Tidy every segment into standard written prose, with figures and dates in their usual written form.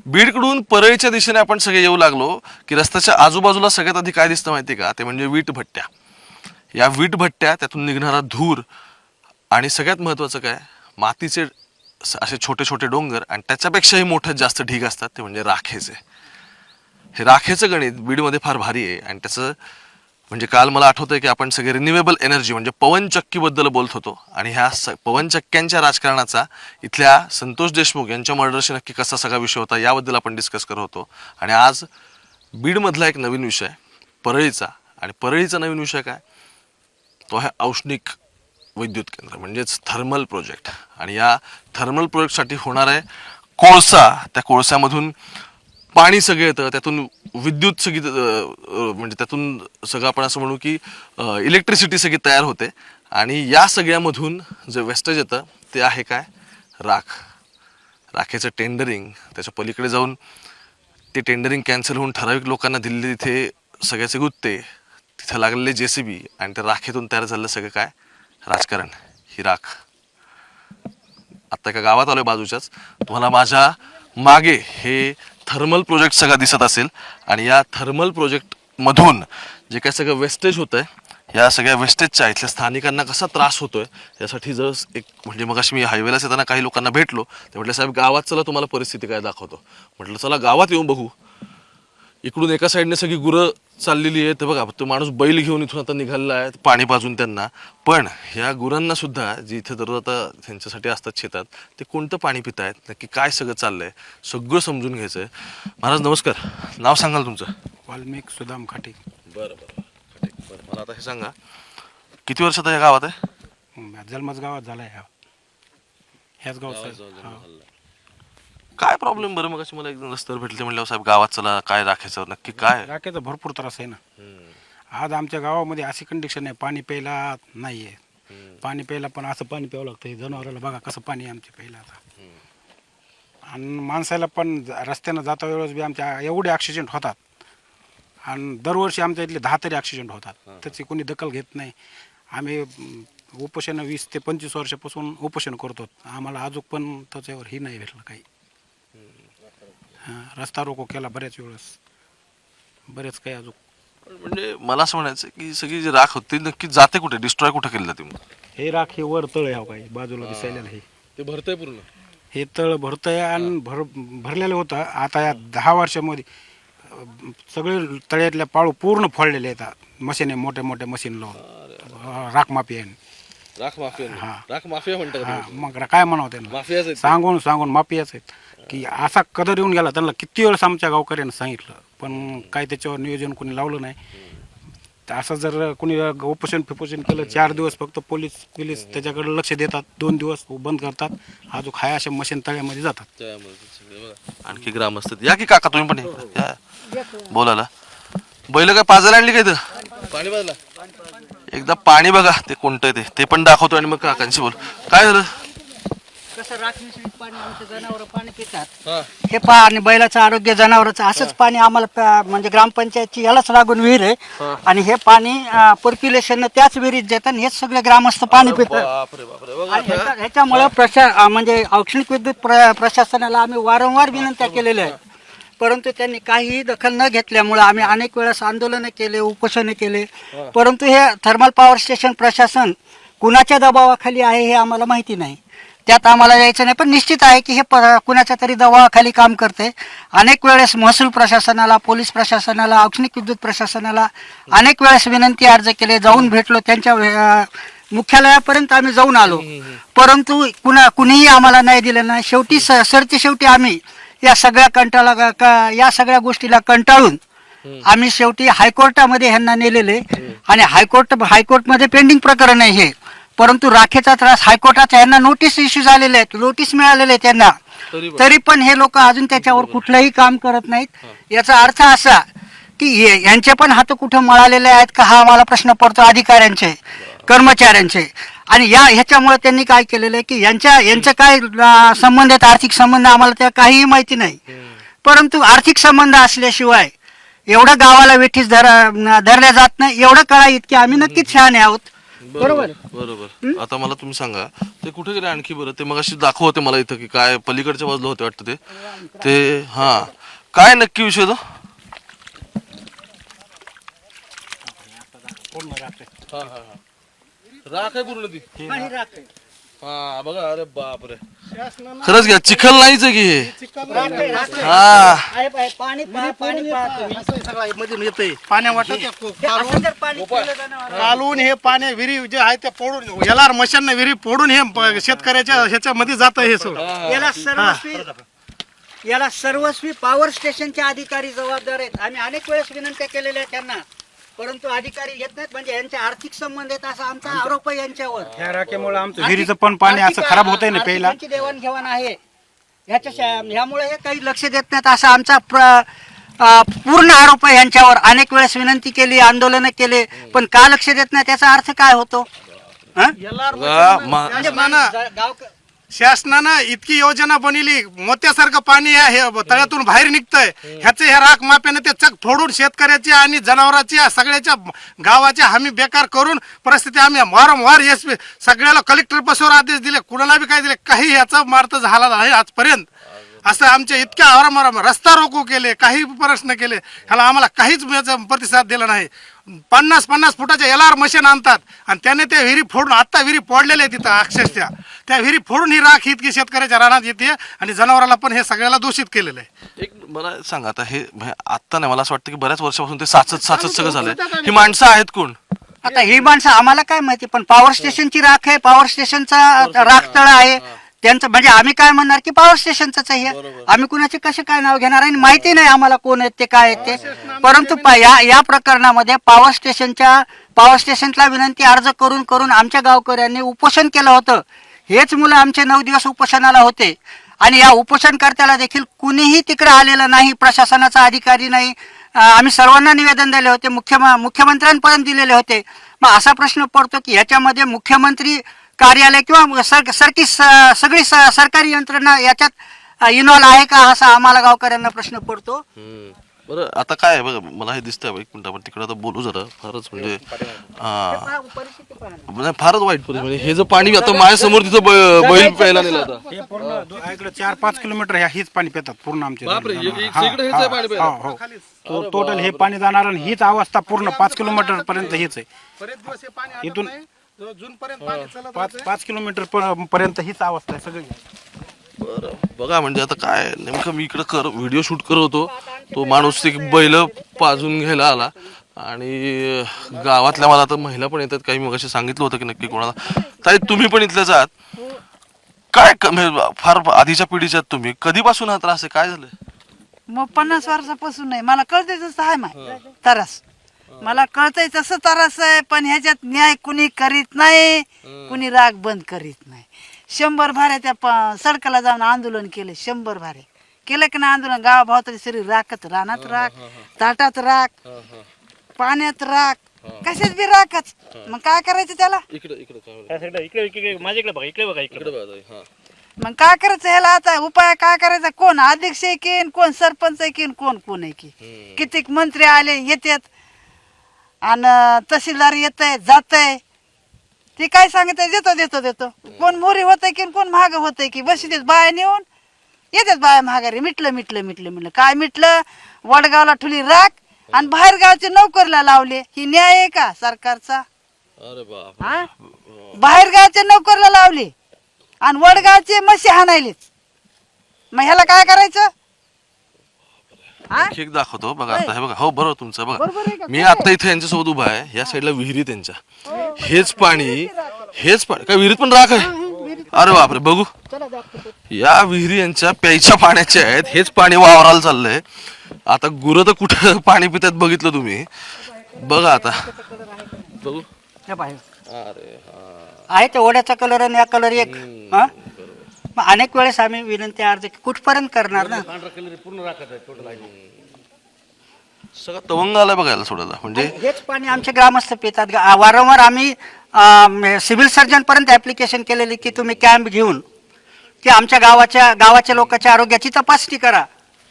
बीडकडून परळीच्या दिशेने आपण सगळे येऊ लागलो की रस्त्याच्या आजूबाजूला सगळ्यात आधी काय दिसतं माहिती का, ते म्हणजे वीट भट्ट्या. या वीट भट्ट्या, त्यातून निघणारा धूर आणि सगळ्यात महत्त्वाचं काय, मातीचे असे छोटे छोटे डोंगर आणि त्याच्यापेक्षाही मोठे जास्त ढीग असतात, ते म्हणजे राखेचे. हे राखेचं गणित बीडमध्ये फार भारी आहे. आणि त्याचं म्हणजे काल मला आठवतंय की आपण सगळे रिन्युएबल एनर्जी म्हणजे पवनचक्कीबद्दल बोलत होतो. आणि ह्या पवनचक्क्यांच्या राजकारणाचा इथल्या संतोष देशमुख यांच्या मर्डरशी नक्की कसा सगळा विषय होता याबद्दल आपण डिस्कस करत होतो. आणि आज बीडमधला एक नवीन विषय परळीचा. आणि परळीचा नवीन विषय काय, तो आहे औष्णिक विद्युत केंद्र म्हणजेच थर्मल प्रोजेक्ट. आणि या थर्मल प्रोजेक्टसाठी होणार आहे कोळसा. त्या कोळशामधून पाणी सगळं येतं, त्यातून विद्युत सगळी म्हणजे त्यातून सगळं आपण असं म्हणू की इलेक्ट्रिसिटी सगळी तयार होते. आणि या सगळ्यामधून जे वेस्टेज येतं ते आहे काय, राख. राखेचं टेंडरिंग, त्याच्या पलीकडे जाऊन ते टेंडरिंग कॅन्सल होऊन ठराविक लोकांना दिलेले तिथे सगळ्याचे गुत्ते, तिथे लागलेले JCB आणि त्या राखेतून तयार झालेलं सगळं काय, राजकारण. ही राख. आत्ता एका गावात आलोय बाजूच्याच, तुम्हाला माझ्या मागे हे थर्मल प्रोजेक्ट सगळं दिसत असेल. आणि या थर्मल प्रोजेक्टमधून जे काय सगळं वेस्टेज होतं आहे, या सगळ्या वेस्टेजच्या इथल्या स्थानिकांना कसा त्रास होतोय यासाठी जर एक म्हणजे मगाशी मी हायवेलाच येताना काही लोकांना भेटलो, ते म्हटलं साहेब गावात चला तुम्हाला परिस्थिती काय दाखवतो. म्हटलं चला गावात येऊन बघू. इकडून एका साईडने सगळी गुरं चाललेली आहे, तर बघा तो माणूस बैल घेऊन इथून आता निघालेला आहे पाणी पाजून त्यांना. पण ह्या गुरांना सुद्धा जी इथे दररोज आता त्यांच्यासाठी असतात शेतात, ते कोणतं पाणी पित आहेत, नक्की काय सगळं चाललंय सगळं समजून घ्यायचं आहे. महाराज नमस्कार, नाव सांगाल तुमचं? वाल्मिक सुदाम खाटे. बरं बरं बरं. मला आता हे सांगा, किती वर्षात या गावात आहे? जन्मच गावात झालाय ह्याच गावात. काय प्रॉब्लेम बरं? मग मला एकदम रस्त्यावर भेटले, म्हणल्यावर साहेब गावात चला, काय राखायचं नक्की काय? राखेचा भरपूर त्रास आहे ना. आज आमच्या गावामध्ये अशी कंडिशन आहे, पाणी प्यायला नाही आहे. पाणी प्यायला पण असं पाणी प्यावं लागतं. जनावराला बघा कसं पाणी आहे आमच्या प्यायला आता. आणि माणसाला पण रस्त्यानं जाता वेळेस बी आमच्या एवढे ॲक्सिडेंट होतात. आणि दरवर्षी आमच्या इथले 10 तरी ॲक्सिडेंट होतात. त्याची कोणी दखल घेत नाही. आम्ही उपोषण 20 ते 25 वर्षापासून उपोषण करतो. आम्हाला अजून पण त्याच्यावर ही नाही भेटलं काही. रस्ता रोको केला बऱ्याच वेळेस, बरेच काही अजून. म्हणजे मला असं म्हणायचं की सगळी जी राख होती नक्की जाते कुठे, डिस्ट्रॉय कुठे केली जाते? हे राख हे वर तळ आहे काही बाजूला दिसायला. हे ते भरतंय पूर्ण, हे तळ भरतंय आणि भरलेलं होतं. आता या 10 वर्षामध्ये सगळे तळ्यातल्या पाळू पूर्ण फोडलेले आहेत. मशीन आहे, मोठ्या मोठ्या मशीन लावून राख माफिया. राख माफिया. राख माफिया म्हणतात. मग काय म्हणावं त्यांना, सांगून सांगून माफियाच आहेत की असा कदर येऊन गेला. त्यांना किती वेळेस आमच्या गावकऱ्यांना सांगितलं, पण काही त्याच्यावर नियोजन कोणी लावलं नाही. तर असं जर कोणी उपोषण फिपोषण केलं, 4 दिवस फक्त पोलीस त्याच्याकडे लक्ष देतात, 2 दिवस बंद करतात. अजून खाय अशा मशीन तळ्यामध्ये जातात. आणखी ग्रामस्थ या की काका तुम्ही पण या बोलायला. बैल काय पाजायला आणली काय तर पाणी पाजला? एकदा पाणी बघा ते कोणतं ते पण दाखवतो आणि मग काकांशी बोल. काय झालं? कसं राखीव पाणी आमचे जनावर पाणी पितात, हे पहा. आणि बैलाचं आरोग्य, जनावरांचं असंच पाणी आम्हाला म्हणजे ग्रामपंचायतची यालाच लागून विहीर आहे. आणि हे पाणी पर्क्युलेशन त्याच विहिरीत देतात. हेच सगळे ग्रामस्थ पाणी पितात. ह्याच्यामुळे म्हणजे औष्णिक विद्युत प्रशासनाला आम्ही वारंवार विनंत्या केलेल्या आहेत, परंतु त्यांनी काहीही दखल न घेतल्यामुळे आम्ही अनेक वेळेस आंदोलनं केले, उपोषणे केले. परंतु हे थर्मल पॉवर स्टेशन प्रशासन कुणाच्या दबावाखाली आहे हे आम्हाला माहिती नाही. त्यात आम्हाला यायचं नाही. पण निश्चित आहे की हे कुणाच्या तरी दबावाखाली काम करते. अनेक वेळेस महसूल प्रशासनाला, पोलीस प्रशासनाला, औष्णिक विद्युत प्रशासनाला अनेक वेळेस विनंती अर्ज केले, जाऊन भेटलो. त्यांच्या मुख्यालयापर्यंत आम्ही जाऊन आलो, परंतु कुणीही आम्हाला नाही दिलं नाही. शेवटी शेवटी आम्ही या सगळ्या गोष्टीला कंटाळून आम्ही शेवटी हायकोर्टामध्ये ह्यांना नेलेले. आणि हायकोर्टमध्ये पेंडिंग प्रकरण आहे हे. परंतु राखेचा त्रास हायकोर्टाचा ह्यांना नोटीस इश्यू झालेले आहेत, नोटीस मिळालेले आहेत त्यांना, तरी पण हे लोक अजून त्याच्यावर कुठलंही काम करत नाहीत. याचा अर्थ असा की यांचे पण हात कुठं मळालेले आहेत का, हा आम्हाला प्रश्न पडतो अधिकाऱ्यांचे, कर्मचाऱ्यांचे. आणि ह्याच्यामुळे त्यांनी काय केलेलं आहे की यांचं काय संबंध आहेत, आर्थिक संबंध आम्हाला त्या काहीही माहिती नाही. परंतु आर्थिक संबंध असल्याशिवाय एवढं गावाला वेठीस धरल्या जात नाही. एवढं कळा इतके आम्ही नक्कीच शहाणे आहोत. बरोबर बरोबर. आता मला तुम्ही सांगा ते कुठे गेले आणखी बरं, ते मग अशी दाखवते मला इथं की काय पलीकडच्या बाजूला होते वाटतं ते हा काय नक्की विषय तो? राख आहे पूर्ण ती. हा बघा, अरे बापरे, खरंच घ्या चिखल नाहीच आहे की हे. हा पाणी मधून येते पाण्या वाटत कालून हे पाणी विहिरी जे आहे ते फोडून याला मशांना विहिरी फोडून हे शेतकऱ्याच्या ह्याच्यामध्ये जात हे सगळं. याला सर्वस्वी पॉवर स्टेशनचे अधिकारी जबाबदार आहेत. आम्ही अनेक वेळेस विनंत्या केलेल्या आहेत त्यांना, परंतु अधिकारी येत नाहीत. म्हणजे यांचे आर्थिक संबंध आहेत असा आमचा आरोप आहे यांच्यावर. ह्या राखेमुळे आमचं विहिरीचं पण पाणी असं खराब होतंय ना प्यायला. आर्थिकांची देवाणघेवाण आहे ह्यामुळे हे काही लक्ष देत नाहीत असा आमचा पूर्ण आरोप आहे यांच्यावर. अनेक वेळेस विनंती केली, आंदोलन केले, पण का लक्ष देत नाही त्याचा अर्थ काय होतो? म्हणजे शासनानं इतकी योजना बनवली, मोत्यासारखं पाणी हे तळ्यातून बाहेर निघतंय. ह्याचे हे राख माप्याने ते चक फोडून शेतकऱ्याची आणि जनावरांच्या सगळ्याच्या गावाच्या हमी बेकार करून परिस्थिती आम्ही वारंवार सगळ्याला कलेक्टर बसवर आदेश दिले, कुणाला बी काय दिले, काही ह्याचा मार्ग झाला नाही आजपर्यंत. असं आमच्या इतक्या आवारामार रस्ता रोको केले, काही प्रश्न केले, ह्याला आम्हाला काहीच प्रतिसाद दिला नाही. 50-50 फुटाच्या LR मशीन आणतात आणि त्याने त्या विहिरी फोडून, आता विहिरी फोडलेल्या आहे तिथं अक्षरशः, त्या विहिरी फोडून ही राख इतकी शेतकऱ्याच्या रानात येते आणि जनावराला पण हे सगळ्याला दूषित केलेलं आहे. एक मला सांगा, आता हे आता नाही, मला असं वाटतं की बऱ्याच वर्षापासून ते साचत सगळं झालंय. ही माणसं आहेत कोण? आता ही माणसं आम्हाला काय माहिती, पण पॉवर स्टेशनची राख आहे, पॉवर स्टेशनचा राख तळ आहे त्यांचं. म्हणजे आम्ही काय म्हणणार की पॉवर स्टेशनच आहे, आम्ही कुणाचे कसे काय नाव घेणार आहे? माहिती नाही आम्हाला कोण आहेत ते, काय आहेत ते. परंतु या प्रकरणामध्ये पॉवर स्टेशनला विनंती अर्ज करून करून आमच्या गावकऱ्यांनी उपोषण केलं होतं. हेच मुलं आमचे 9 दिवस उपोषणाला होते आणि या उपोषणकर्त्याला देखील कुणीही तिकडे आलेलं नाही, प्रशासनाचा अधिकारी नाही. आम्ही सर्वांना निवेदन दिले होते, मुख्यमंत्र्यांपर्यंत दिलेले होते. मग असा प्रश्न पडतो की ह्याच्यामध्ये मुख्यमंत्री कार्यालय किंवा सगळी सरकारी यंत्रणा याच्यात इन्व्हॉल्व आहे का, असा आम्हाला गावकऱ्यांना प्रश्न पडतो. बरं आता काय आहे बघा, मला हे दिसतंय, एक मिनिट आपण तिकडे आता बोलू जरा. फारच म्हणजे फारच वाईट परिस्थिती. म्हणजे हे जर पाणी आता माझ्यासमोर तिथं बैल प्यायला नेला आता, हे पूर्ण इकडे 4-5 किलोमीटर हीच पाणी पितात पूर्ण आमचे. टोटल हे पाणी जाणार आणि हीच अवस्था पूर्ण 5 किलोमीटर पर्यंत हीच आहे. इथून 5 किलोमीटर पर्यंत हीच अवस्था आहे सगळी. बरं बघा, म्हणजे आता काय नेमकं मी इकडे व्हिडिओ शूट करत होतो, तो माणूस ते बैल पाजून घ्यायला आला आणि गावातल्या मला आता महिला पण येतात काही, मग असे सांगितलं होतं की नक्की कोणाला. ताई तुम्ही पण इथल्याच आहात काय? फार आधीच्या पिढीच्या आहात तुम्ही, कधीपासून हा त्रास आहे, काय झालं? मग 50 वर्षापासून नाही, मला कळतंय तसं आहे माय त्रास, मला कळतंय तसं त्रास आहे. पण ह्याच्यात न्याय कुणी करीत नाही, कुणी राग बंद करीत नाही. 100 भाऱ्या त्या सडकाला जाऊन आंदोलन केलं, 100 भाऱ्या केलं की नाही आंदोलन. गावाभावतरी शरीर राखत, रानात राख, ताटात राख, पाण्यात राख, कशात बी राखच. मग काय करायचं त्याला? मग काय करायचं ह्याला? आता उपाय काय करायचा? कोण अध्यक्ष आहे की, कोण सरपंच आहे की, कोण आहे की. कितीक मंत्री आले येतात आणि तहसीलदार येत आहे जात आहे, ती काय सांगत देतो. कोण मोरी होतंय की, कोण महाग होतंय की. बस देत बाया नेऊन येतात बाया महागारी. मिटलं काय मिटलं? वडगावला ठुली राख आणि बाहेर गावचे नोकरीला लावले. ही न्याय आहे का सरकारचा? हा, बाहेर गावचे नोकरीला लावले आणि वडगावचे मशी हाणायलेच. मग ह्याला काय करायचं? एक दाखवतो बघा आता, हे बघा, हो बरोबर तुमचं बघा. मी आता इथे यांच्यासोबत उभा आहे, या साईडला विहिरी त्यांच्या, हेच पाणी काय विहिरीत पण राख आहे? अरे बापरे, बघू, या विहिरी यांच्या प्यायच्या पाण्याच्या आहेत, हेच पाणी वावराला चाललंय. आता गुरं तर कुठं पाणी पितात बघितलं तुम्ही, बघा आता बघू. अरे आहे ते ओढ्याचा कलर आणि या कलर एक. मग अनेक वेळेस आम्ही विनंती अर्ज कुठपर्यंत करणार ना? सगळं तवंग आलाय बघायला सोडायला. म्हणजे हेच पाणी आमचे ग्रामस्थ पितात. वारंवार आम्ही सिव्हिल सर्जन पर्यंत ऍप्लिकेशन केलेली की तुम्ही कॅम्प घेऊन की आमच्या गावाच्या लोकांच्या आरोग्याची तपासणी करा.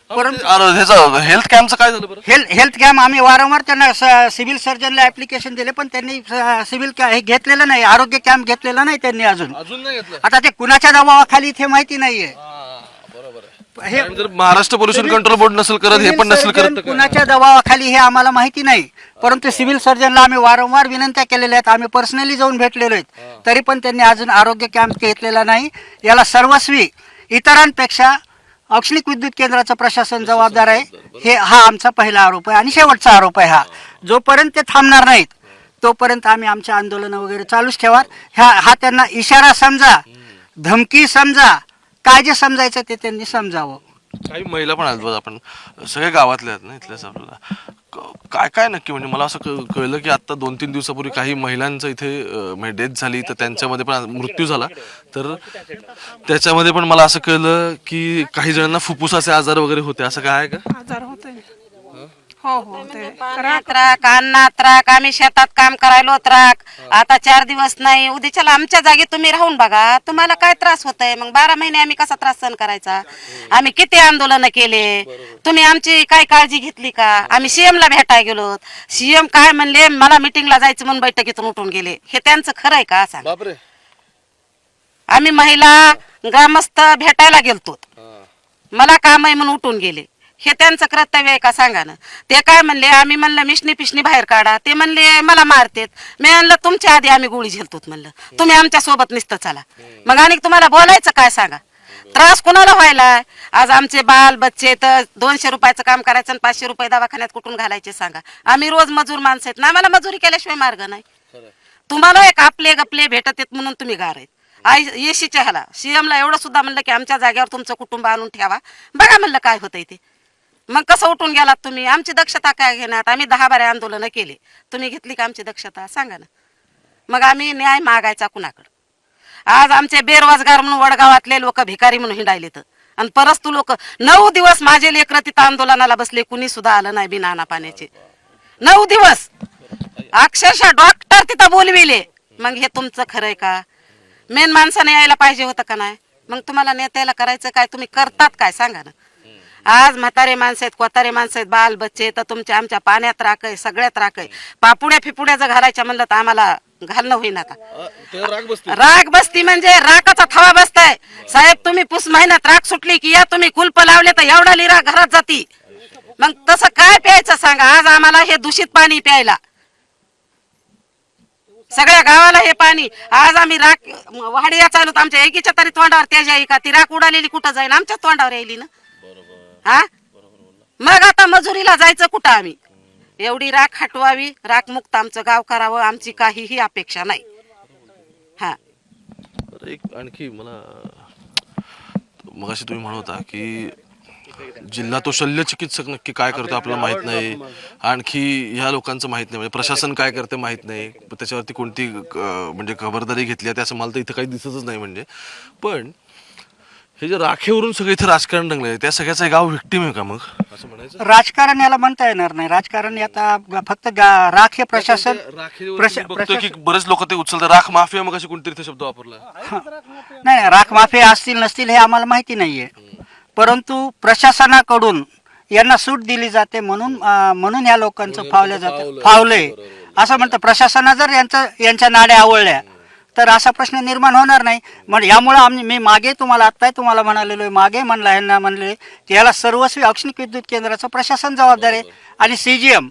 ह्याचं हेल्थ कॅम्पचं काय झालं बरं? हेल्थ कॅम्प आम्ही वारंवार त्यांना सिव्हिल सर्जनला ऍप्लिकेशन दिले, पण त्यांनी सिव्हिल हे घेतलेलं नाही, आरोग्य कॅम्प घेतलेला नाही त्यांनी अजून. अजून नाही घेतलं. आता ते कुणाच्या दबावाखाली इथे माहिती नाहीये. हे आणि जर महाराष्ट्र पोल्युशन कंट्रोल बोर्ड नसेल करत, हे पण नसेल करत तर काय? कुणाच्या दबावाखाली हे आम्हाला माहिती नाही, परंतु सिव्हिल सर्जनला आम्ही वारंवार विनंत्या केलेल्या आहेत, आम्ही पर्सनली जाऊन भेटलेलो आहेत, तरी पण त्यांनी अजून आरोग्य कॅम्प घेतलेला नाही. याला सर्वस्वी इतरांपेक्षा औष्णिक विद्युत केंद्राचं प्रशासन जबाबदार आहे, हा आमचा पहिला आरोप आहे आणि शेवटचा आरोप आहे. हा जोपर्यंत ते थांबणार नाहीत तोपर्यंत आम्ही आमचे आंदोलन वगैरे चालूच ठेवा. हा त्यांना इशारा समजा, धमकी समजा, काय जे समजायचं ते त्यांनी समजावं. काही महिला पण आहेत बघ, आपण सगळ्या गावातल्या आहेत ना इथल्याच. आपल्याला काय काय नक्की म्हणजे मला असं कळलं की आता 2-3 दिवसापूर्वी काही महिलांचं इथे डेथ झाली, तर त्यांच्यामध्ये पण मृत्यू झाला. तर त्याच्यामध्ये पण मला असं कळलं की काही जणांना फुफ्फुसाचे आजार वगैरे होते, असं काय आहे का? आजार होते. हो हो ते त्राक अन्नात त्राक, आम्ही शेतात काम करायलो त्राक. आता 4 दिवस नाही, उद्याच्याला आमच्या जागी तुम्ही राहून बघा, तुम्हाला काय त्रास होतय. मग 12 महिने आम्ही कसा त्रास सहन करायचा? आम्ही किती आंदोलन केले, तुम्ही आमची काय काळजी घेतली का? आम्ही सीएम ला भेटायला गेलो, सीएम काय म्हणले, मला मिटिंगला जायचं म्हणून बैठकीतून उठून गेले. हे त्यांचं खरं आहे का सांग? बापरे. आम्ही महिला ग्रामस्थ भेटायला गेलतो, मला काम आहे म्हणून उठून गेले. हे त्यांचं कर्तव्य आहे का सांगा ना? ते काय म्हणले, आम्ही म्हणलं मिशनी पिशनी बाहेर काढा, ते म्हणले मला मारतेत. मी म्हणलं तुमच्या आधी आम्ही गोळी झेलतोत, म्हणलं तुम्ही आमच्या सोबत निसतं चला. मग आणि तुम्हाला बोलायचं काय सांगा? त्रास कोणाला व्हायला? आज आमचे बाल बच्चे तर 200 रुपयाचं काम करायचं आणि 500 रुपये दवाखान्यात कुठून घालायचे सांगा? आम्ही रोज मजूर माणसं आहेत ना, आम्हाला मजुरी केल्याशिवाय मार्ग नाही. तुम्हाला एक आपले गपले भेटत आहेत म्हणून तुम्ही गार आहेत. येशीच्या ह्याला सीएमला एवढं सुद्धा म्हणलं की आमच्या जागेवर तुमचं कुटुंब आणून ठेवा, बघा म्हणलं काय होतंय ते. मग कसं उठून गेलात तुम्ही? आमची दक्षता काय घेण्यात? आम्ही 10-12 आंदोलनं केले, तुम्ही घेतली का आमची दक्षता सांगा ना? मग आम्ही न्याय मागायचा कुणाकडं? आज आमचे बेरोजगार म्हणून वडगावातले लोक भिकारी म्हणून हिंडायलेत, आणि परस्तू लोक 9 दिवस माझे लेकरं तिथं आंदोलनाला बसले, कुणी सुद्धा आलं नाही बिना पाण्याचे. 9 दिवस अक्षरशः डॉक्टर तिथं बोलविले. मग हे तुमचं खरंय का? मेन माणसाने यायला पाहिजे होतं का नाही? मग तुम्हाला नेत्याला करायचं काय? तुम्ही करतात काय सांगा ना? आज म्हातारे माणसं आहेत, कोतारे माणसं आहेत, बाल बच्चे तर तुमच्या आमच्या पाण्यात राख आहे, सगळ्यात राख आहे. पापुड्या फिपुड्या जर घालायच्या म्हणलं तर आम्हाला घालणं होईना का? राग बसती म्हणजे राखाचा थवा बसताय साहेब. तुम्ही पुस महिन्यात राख सुटली की या तुम्ही कुलप लावले तर एवढा लिरा घरात जाती. मग तसं काय प्यायचं सांगा? आज आम्हाला हे दूषित पाणी प्यायला, सगळ्या गावाला हे पाणी. आज आम्ही राख वाड्या चालू, आमच्या एकीच्या तरी तोंडावर तेज आहे का? ती राख उडालेली कुठं जाईल? आमच्या तोंडावर यायली ना. हा मग आता मजुरीला जायचं कुठं? आम्ही एवढी राख हटवावी, राख मुक्त आमचं गाव करावं, आमची काहीही अपेक्षा नाही. हा एक आणखी मला मगाशी तुम्ही म्हणत होता की जिल्हा तो शल्य चिकित्सक नक्की काय करतो आपल्याला माहित नाही, आणखी ह्या लोकांचं माहित नाही, म्हणजे प्रशासन काय करते माहित नाही, त्याच्यावरती कोणती म्हणजे खबरदारी घेतली आहे असं मला तर इथं काही दिसतच नाही. म्हणजे पण हे जे राखेवरून सगळं इथे राजकारण रंगलंय, त्या सगळ्याचं गाव व्हिक्टिम आहे का मग असं म्हणायचं? राजकारण याला म्हणता येणार नाही. राजकारण आता फक्त राख हे प्रशासन बघतोय की बरेच लोक ते उचलतात. राख माफिया मग अशी कोणतरी शब्द वापरला नाही, राख माफिया असतील नसतील हे आम्हाला माहिती नाहीये, परंतु प्रशासनाकडून यांना सूट दिली जाते म्हणून या लोकांचं फावलं जातं. फावलंय असं म्हणतं प्रशासना. जर यांच्या नाड्या आवळल्या तर असा प्रश्न निर्माण होणार नाही. म्हणजे यामुळे मी मागे तुम्हाला म्हणालेलो, मागे म्हणला यांना म्हणले की याला सर्वस्वी औष्णिक विद्युत केंद्राचं प्रशासन जबाबदार आहे आणि CGM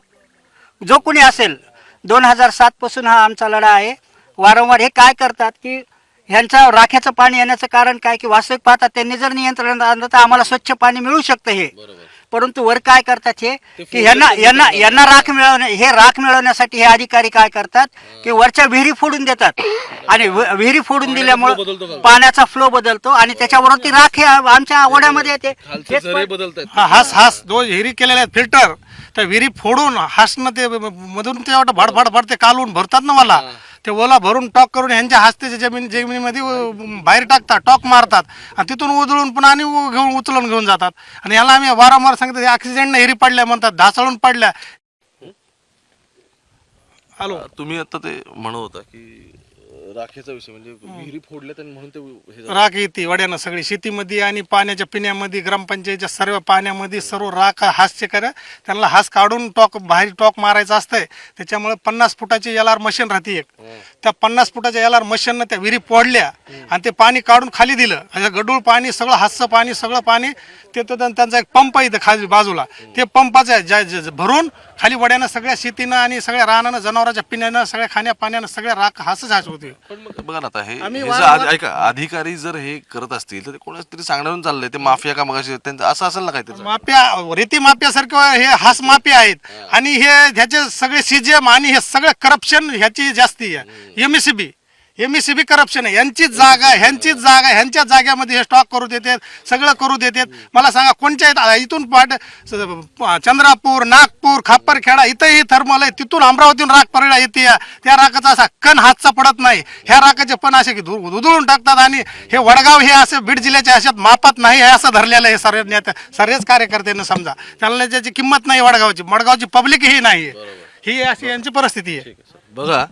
जो कोणी असेल. 2007 पासून हा आमचा लढा आहे. वारंवार हे काय करतात की ह्यांचं राख्याचं पाणी येण्याचं कारण काय की वास्तविक पाहता त्यांनी जर नियंत्रण आणलं तर आम्हाला स्वच्छ पाणी मिळू शकतं हे, परंतु वर काय करतात हे की यांना राख मिळवण्यासाठी हे अधिकारी काय करतात की वरच्या विहिरी फोडून देतात, आणि विहिरी फोडून दिल्यामुळे पाण्याचा फ्लो बदलतो आणि त्याच्यावरून ती राख आमच्या ओढ्यामध्ये येते. हास जो विहिरी केलेल्या आहेत फिल्टर, त्या विहिरी फोडून हासनं ते मधून ते भडभड ते कालवून भरतात ना, मला ते ओला भरून टॉक करून ह्यांच्या हास्तेच्या जमिनीमध्ये बाहेर टाकतात, टॉक मारतात आणि तिथून उधळून पुन्हा आणि उचलून घेऊन जातात. आणि याला आम्ही वारंवार सांगतो ऍक्सिडेंटने हिरी पडल्या म्हणतात, ढासळून पडल्या. हॅलो, तुम्ही आता ते म्हणत होता की राखेचा विषय म्हणजे विहिरी फोडल्यात आणि म्हणून ते हे झालं. राख येते वड्यानं सगळी शेतीमध्ये आणि पाण्याच्या पिण्यामध्ये ग्रामपंचायतीच्या सर्व पाण्यामध्ये सर्व राख हासचे करा त्यांना हास काढून बाहेर टॉक मारायचं असतंय. त्याच्यामुळे 50 फुटाची LR मशीन राहते एक. त्या 50 फुटाच्या LR मशीननं त्या विहिरी फोडल्या आणि ते पाणी काढून खाली दिलं. असं गडूळ पाणी सगळं हासचं पाणी सगळं पाणी ते तर त्यांचा एक पंप आहे इथं खाली बाजूला ते पंपाचं भरून खाली वड्यानं सगळ्या शेतीनं आणि सगळ्या रानानं जनावरांच्या पिण्यानं सगळ्या खाण्या पाण्यानं सगळ्या राख हासच हास होते. पण मग बघा ना आता हे आम्ही हे वारंवार- जर ऐका अधिकारी जर हे करत असतील तर ते कोणाच तरी सांगण्यावरून चाललंय ते माफिया का मगाशी त्यांचं असं असेल ना काय त्याचं. माफिया रेती माफियासारखं हे हास माफिया आहेत आणि हे ह्याचे सगळे सीजीएम आणि हे सगळं करप्शन ह्याची जास्ती आहे. एमएससीबी करप्शन आहे. ह्यांचीच जागा ह्यांच्या जाग्यामध्ये हे स्टॉक करू देतात सगळं करू देतात. मला सांगा कोणत्या इथून चंद्रापूर नागपूर खापरखेडा इथंही थर्मल आहे तिथून अमरावतीहून राख परळा येते त्या राखाचा असा कण हातचा पडत नाही. ह्या राखाचे पण असे उधळून टाकतात आणि हे वडगाव हे असे बीड जिल्ह्याच्या अशात मापत नाही हे असं धरलेलं आहे सर्वच कार्यकर्त्यांना समजा त्यांना त्याची किंमत नाही. वडगावची पब्लिक ही नाही ही अशी यांची परिस्थिती आहे. बघा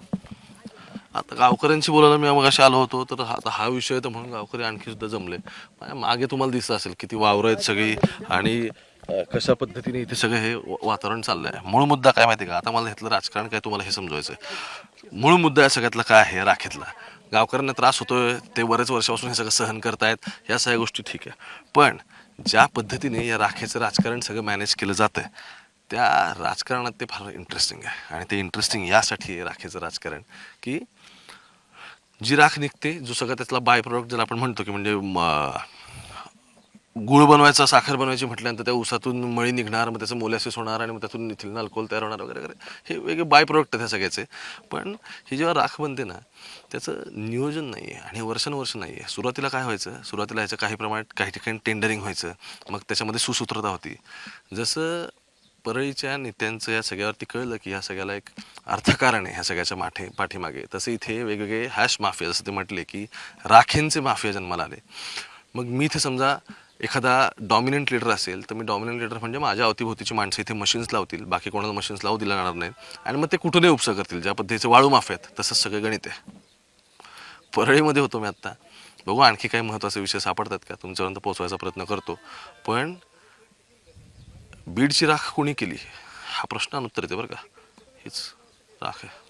आता गावकऱ्यांशी बोलायला मी मग आलो होतो तर आता हा विषय तर म्हणून गावकरी आणखी सुद्धा जमले. माझ्या मागे तुम्हाला दिसत असेल किती वावरं आहेत सगळी आणि कशा पद्धतीने इथे सगळं हे वातावरण चाललंय. मूळ मुद्दा काय माहिती का आता मला ह्यातलं राजकारण काय तुम्हाला हे समजवायचं. मूळ मुद्दा या सगळ्यातला काय आहे राखेतला. गावकऱ्यांना त्रास होतोय ते बरेच वर्षापासून हे सगळं सहन करतायत या सगळ्या गोष्टी ठीक आहे. पण ज्या पद्धतीने या राखेचं राजकारण सगळं मॅनेज केलं जातंय त्या राजकारणात ते फार इंटरेस्टिंग आहे. आणि ते इंटरेस्टिंग यासाठी आहे राखेचं राजकारण की जी राख निघते जो सगळं त्यातला बाय प्रोडक्ट ज्याला आपण म्हणतो की म्हणजे गुळ बनवायचा साखर बनवायची म्हटल्यानंतर त्या ऊसातून मळी निघणार मग त्याचं मोलॅसिस होणार आणि मग त्यातून इथिलीन अल्कोहोल तयार होणार वगैरे वगैरे हे वेगळे बाय प्रोडक्ट आहेत सगळ्याचे. पण ही जेव्हा राख बनते ना त्याचं नियोजन नाही आहे आणि वर्षानुवर्ष नाही आहे. सुरुवातीला काय व्हायचं सुरुवातीला याचं काही प्रमाणात काही ठिकाणी टेंडरिंग व्हायचं मग त्याच्यामध्ये सुसूत्रता होती. जसं परळीच्या नेत्यांचं या सगळ्यावरती कळलं की ह्या सगळ्याला एक अर्थकारण आहे ह्या सगळ्याच्या पाठीमागे तसं इथे वेगवेगळे हॅश माफिया जसं ते म्हटले की राखेंचे माफिया जन्माला आले. मग मी इथे समजा एखादा डॉमिनंट लीडर असेल तर मी डॉमिनंट लीडर म्हणजे माझ्या अवतीभोवतीची माणसं इथे मशीन्स लावतील बाकी कोणाला मशीन्स लावू दिला जाणार नाही आणि मग ते कुठूनही उपसा करतील ज्या पद्धतीचे वाळू माफिया आहेत तसंच सगळं गणित आहे. परळीमध्ये होतो मी आत्ता बघू आणखी काही महत्त्वाचे विषय सापडतात का तुमच्यापर्यंत पोहोचवायचा प्रयत्न करतो. पण बीडची राख कोणी केली हा प्रश्न अनुत्तर येते बरं का. हीच राख आहे.